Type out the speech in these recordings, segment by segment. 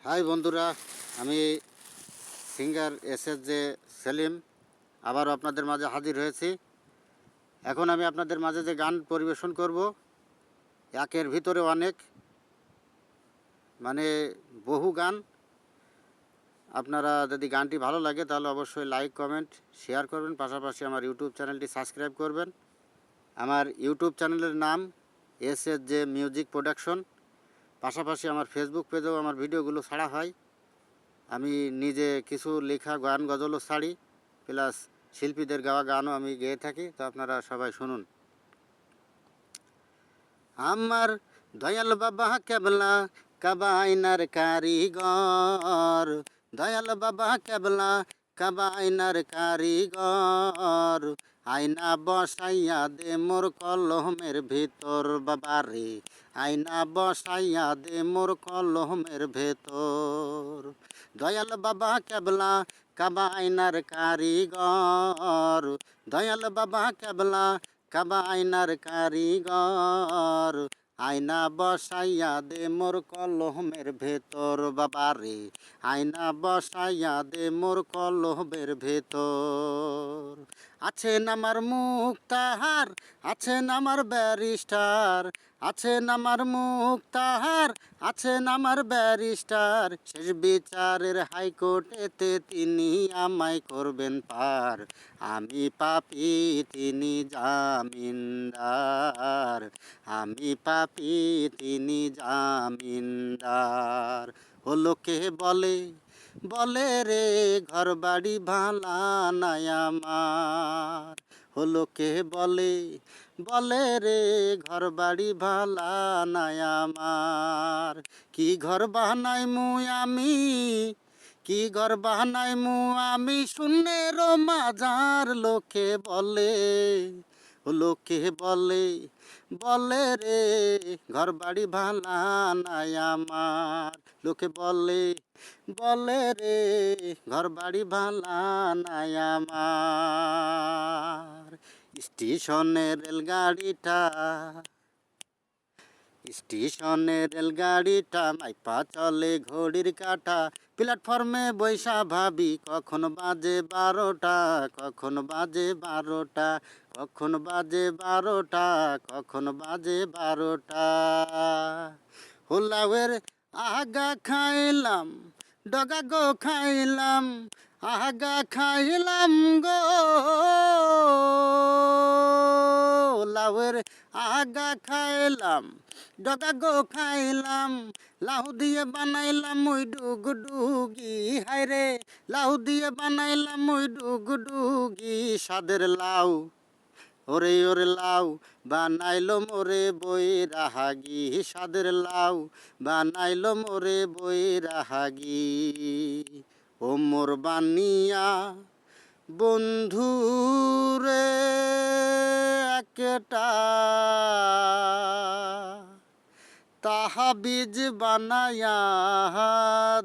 High বন্ধুরা, আমি singer এসএসজে Selim আবারও আপনাদের মাঝে হাজির হয়েছি। এখন আমি আপনাদের মাঝে যে গান পরিবেশন করব, একের ভিতরে অনেক, মানে বহু গান। আপনারা যদি গানটি ভালো লাগে তাহলে অবশ্যই লাইক, কমেন্ট, শেয়ার করবেন। পাশাপাশি আমার ইউটিউব চ্যানেলটি সাবস্ক্রাইব করবেন। আমার ইউটিউব চ্যানেলের নাম এসএসজে মিউজিক প্রোডাকশন। পাশাপাশি আমার ফেসবুক পেজেও আমার ভিডিওগুলো ছাড়া হয়। আমি নিজে কিছু লেখা গান গজলও ছাড়ি, প্লাস শিল্পীদের গাওয়া গানও আমি গেয়ে থাকি। তো আপনারা সবাই শুনুন। আমার দয়াল বাবা কেবলা কাবাইনার কারিগর, দয়াল বাবা কেবলা কাবাইনার কারিগর, আয়না বসাইয়া দে মোর কলমের ভিতর বাবারে, আয়না বসাইয়া দে মোর কলমের ভেতর। দয়াল বাবা কেবলা কাবাইনার কারিগর, দয়াল বাবা কেবলা কাবাইনার কারিগর, আয়না বসাইয়া দে মোর কলমের ভেতর বাবারে, আয়না বসাইয়া দে মোর কলমের ভেতর। আছেন আমার মুক্তাহার, আছেন আমার ব্যারিস্টার, আছেন আমার মুক্তাহার, আছেন আমার ব্যারিস্টার, শেষ বিচারের হাইকোর্টেতে তিনি আমায় করবেন পার। আমি পাপী তিনি জামিনদার, আমি পাপী তিনি জামিনদার। ও লোকে বলে বলে রে ঘর বাড়ি ভালা নাই আমার, ও লোকে বলে বলে রে ঘর বাড়ি ভালা নাই আমার। কি ঘর বানাই মুই আমি, কি ঘর বানাই মু আমি, শূন্যের মাজার। লোকে বলে লোকে বলে বলে রে ঘর বাড়ি ভালা নাই আমার, লোকে বলে বলে রে ঘর বাড়ি ভালা নাই আমার। স্টেশনের রেলগাড়িটা, স্টেশনের রেলগাড়িটা মাইপা চলে ঘড়ির কাঁটা, প্ল্যাটফর্মে বৈশা ভাবি কখন বাজে 12টা, কখন বাজে 12টা, কখন বাজে 12টা, কখন বাজে 12টা। হোলাওয়ের আগা খাইলাম, ডগা গো খাইলাম, আগা খাইলাম গো, লাউয়ের আগা খাইলাম, ডগা গো খাইলাম, লাউ দিয়ে বানাইলাম ওই ডুগডুগি, হায়রে লাউ দিয়ে বানাইলাম ওই ডুগডুগি। স্বাদের লাউ ওরে ওরে লাউ বানাইলো মোরে বৈরাহাগি, স্বাদের লাউ বানাইলো মোরে বৈরাহাগি। ও মোর বানিয়া বন্ধু রে একটা তাহাবিজ বানায়া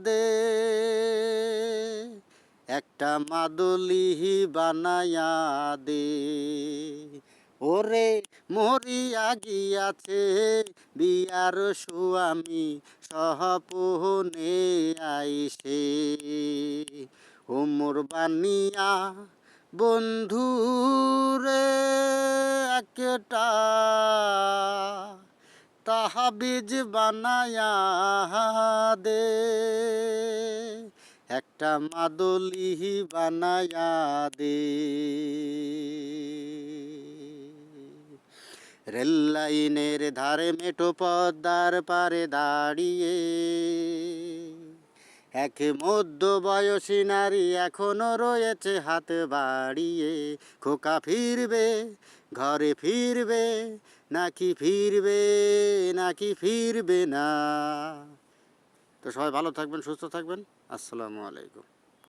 দে, একটা মাদুলি বানায়া দে। ওরে মরিয়া গিয়াছে বিয়ার স্বামী সহপনে আইসে, ও মোর বানিয়া বন্ধু রে একটা তাহাবিজ বানায়া দে, একটা মাদুলি বানায়া দে। রেল লাইনের ধারে মেঠো পদ্মার পারে দাঁড়িয়ে এক মধ্য বয়সী নারী এখনো রয়েছে হাত বাড়িয়ে। খোকা ফিরবে ঘরে ফিরবে নাকি ফিরবে নাকি ফিরবে না। তো সবাই ভালো থাকবেন, সুস্থ থাকবেন। আসসালামু আলাইকুম।